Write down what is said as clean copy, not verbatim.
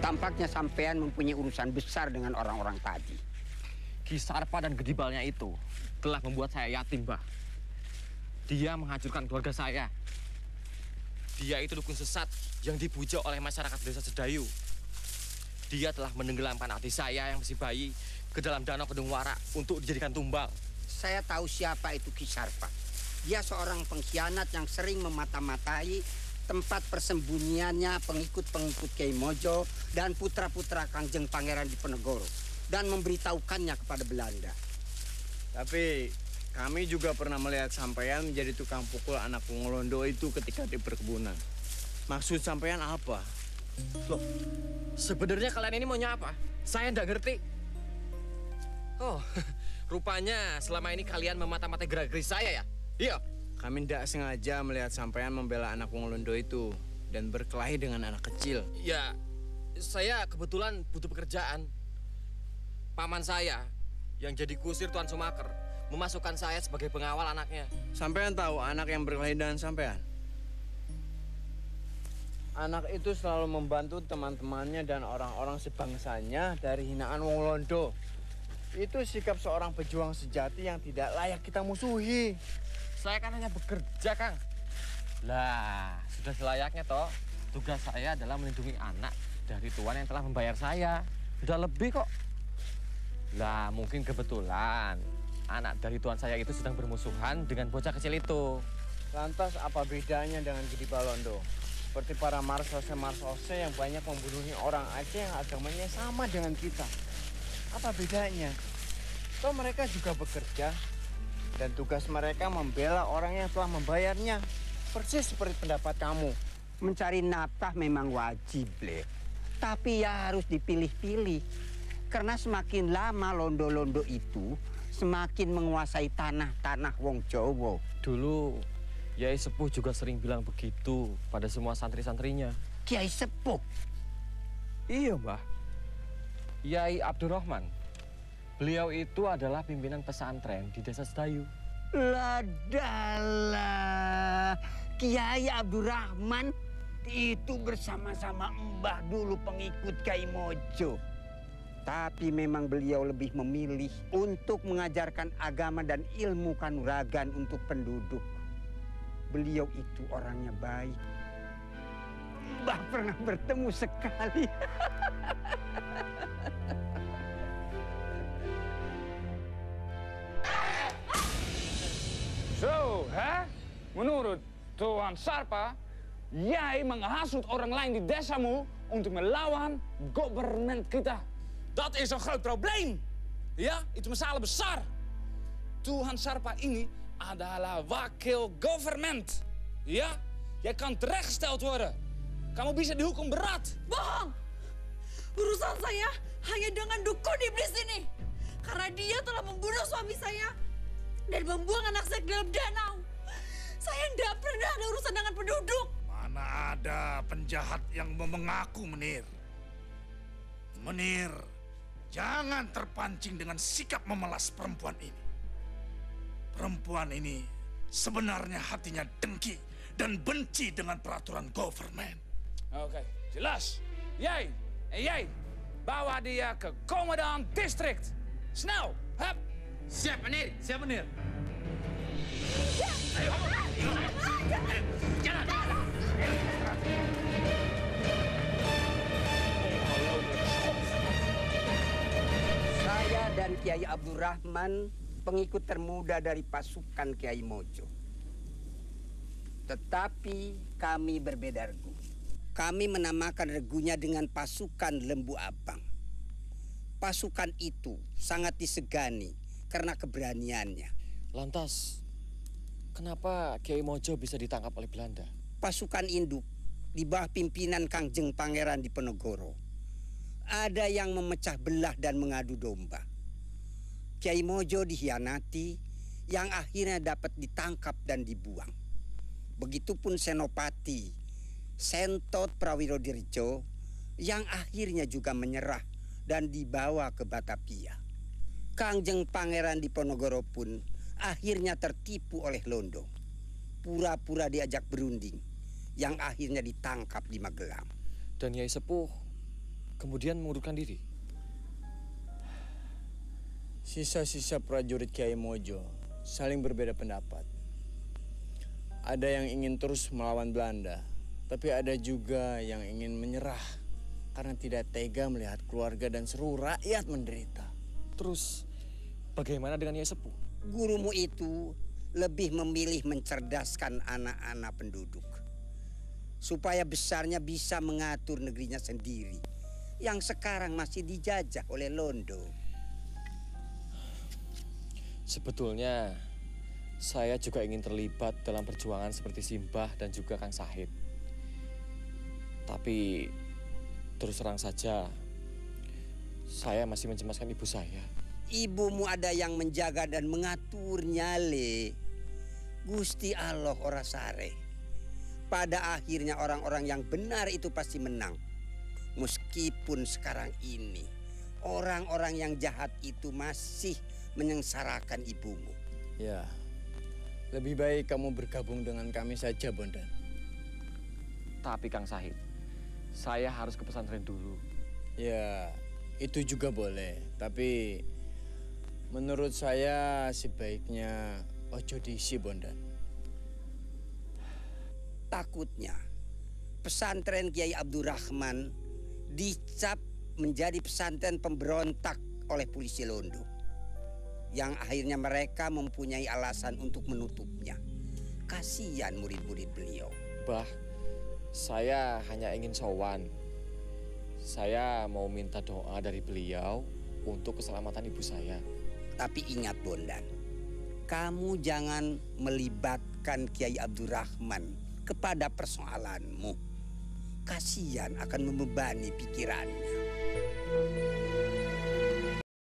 Tampaknya sampean mempunyai urusan besar dengan orang-orang tadi. Ki Sarpa dan Gedibalnya itu telah membuat saya yatim, Mbah. Dia menghancurkan keluarga saya. Dia itu dukun sesat yang dipuja oleh masyarakat desa Sedayu. Dia telah menenggelamkan hati saya yang masih bayi ke dalam danau Kedung Warak untuk dijadikan tumbal. Saya tahu siapa itu Ki Sarpa. Dia seorang pengkhianat yang sering memata-matai tempat persembunyiannya pengikut-pengikut Kiai Mojo dan putra-putra Kangjeng Pangeran Diponegoro dan memberitahukannya kepada Belanda. Tapi kami juga pernah melihat sampean menjadi tukang pukul anak Wonglondo itu ketika di perkebunan. Maksud sampean apa? Loh, sebenarnya kalian ini maunya apa? Saya nggak ngerti. Oh, rupanya selama ini kalian memata-matai gerak-gerik saya ya? Iya. Kami tidak sengaja melihat sampean membela anak Wonglondo itu dan berkelahi dengan anak kecil. Ya, saya kebetulan butuh pekerjaan. Paman saya yang jadi kusir Tuan Sumaker memasukkan saya sebagai pengawal anaknya. Sampean tahu anak yang berkelahi dengan sampean? Anak itu selalu membantu teman-temannya dan orang-orang sebangsanya dari hinaan Wonglondo. Itu sikap seorang pejuang sejati yang tidak layak kita musuhi. Saya kan hanya bekerja, Kang. Lah, sudah selayaknya toh. Tugas saya adalah melindungi anak dari tuan yang telah membayar saya. Sudah lebih kok. Lah, mungkin kebetulan anak dari tuan saya itu sedang bermusuhan dengan bocah kecil itu. Lantas apa bedanya dengan Gedi Balondo? Seperti para marsose yang banyak membunuhi orang Aceh yang agamanya sama dengan kita. Apa bedanya? Toh mereka juga bekerja. Dan tugas mereka membela orang yang telah membayarnya. Persis seperti pendapat kamu. Mencari nafkah memang wajib, Le. Tapi ya harus dipilih-pilih. Karena semakin lama londo-londo itu, semakin menguasai tanah-tanah wong Jawa. Dulu, Yai Sepuh juga sering bilang begitu pada semua santri-santrinya. Kiai Sepuh? Iya, Mbah. Yai Abdurrahman. Beliau itu adalah pimpinan pesantren di desa Sedayu. Ladalah, Kiai Abdurrahman itu bersama-sama Mbah dulu pengikut Kiai Mojo. Tapi memang beliau lebih memilih untuk mengajarkan agama dan ilmu kanuragan untuk penduduk. Beliau itu orangnya baik. Mbah pernah bertemu sekali. So, menurut Tuan Sarpa, Yai menghasut orang lain di desamu untuk melawan government kita. Dat is een groot probleem. Ja, itu masalah besar. Tuan Sarpa ini adalah wakil government. Ja, jij kan terechtgesteld worden. Kamu bisa dihukum berat. Bohong! Urusan saya hanya dengan dukun iblis ini. Karena dia telah membunuh suami saya dan membuang anak saya ke dalam danau. Saya tidak pernah ada urusan dengan penduduk. Mana ada penjahat yang mau mengaku, Menir. Menir, jangan terpancing dengan sikap memelas perempuan ini. Perempuan ini sebenarnya hatinya dengki dan benci dengan peraturan government. Oké, jelas. Jij, bawa dia ke Komodan District. Snel, hup. Siap, Menir. Siap, Menir. Ayo, jalan. Saya dan Kiai Abdurrahman pengikut termuda dari pasukan Kiai Mojo. Tetapi kami berbeda regu. Kami menamakan regunya dengan pasukan Lembu Abang. Pasukan itu sangat disegani karena keberaniannya. Lantas, kenapa Kiai Mojo bisa ditangkap oleh Belanda? Pasukan induk di bawah pimpinan Kangjeng Pangeran Diponegoro. Ada yang memecah belah dan mengadu domba. Kiai Mojo dikhianati, yang akhirnya dapat ditangkap dan dibuang. Begitupun Senopati, Sentot Prawirodirjo, yang akhirnya juga menyerah dan dibawa ke Batavia. Kangjeng Pangeran Diponegoro pun akhirnya tertipu oleh Londo. Pura-pura diajak berunding, yang akhirnya ditangkap di Magelang. Dan Yai Sepuh kemudian mengundurkan diri. Sisa-sisa prajurit Kiai Mojo saling berbeda pendapat. Ada yang ingin terus melawan Belanda, tapi ada juga yang ingin menyerah karena tidak tega melihat keluarga dan seluruh rakyat menderita. Terus bagaimana dengan Nyai Sepuh? Gurumu itu lebih memilih mencerdaskan anak-anak penduduk. Supaya besarnya bisa mengatur negerinya sendiri. Yang sekarang masih dijajah oleh Londo. Sebetulnya saya juga ingin terlibat dalam perjuangan seperti Simbah dan juga Kang Sahid. Tapi terus terang saja, saya masih mencemaskan ibu saya. Ibumu ada yang menjaga dan mengaturnya, Le. Gusti Allah ora sare. Pada akhirnya orang-orang yang benar itu pasti menang. Meskipun sekarang ini orang-orang yang jahat itu masih menyengsarakan ibumu. Ya, lebih baik kamu bergabung dengan kami saja, Bondan. Tapi Kang Sahid, saya harus ke pesantren dulu. Ya, itu juga boleh. Tapi menurut saya sebaiknya ojo diisi, Bondan. Takutnya pesantren Kiai Abdurrahman dicap menjadi pesantren pemberontak oleh polisi Londo. Yang akhirnya mereka mempunyai alasan untuk menutupnya. Kasihan murid-murid beliau. Bah, saya hanya ingin sowan. Saya mau minta doa dari beliau untuk keselamatan ibu saya. Tapi ingat Bondan, kamu jangan melibatkan Kiai Abdurrahman kepada persoalanmu. Kasihan akan membebani pikirannya.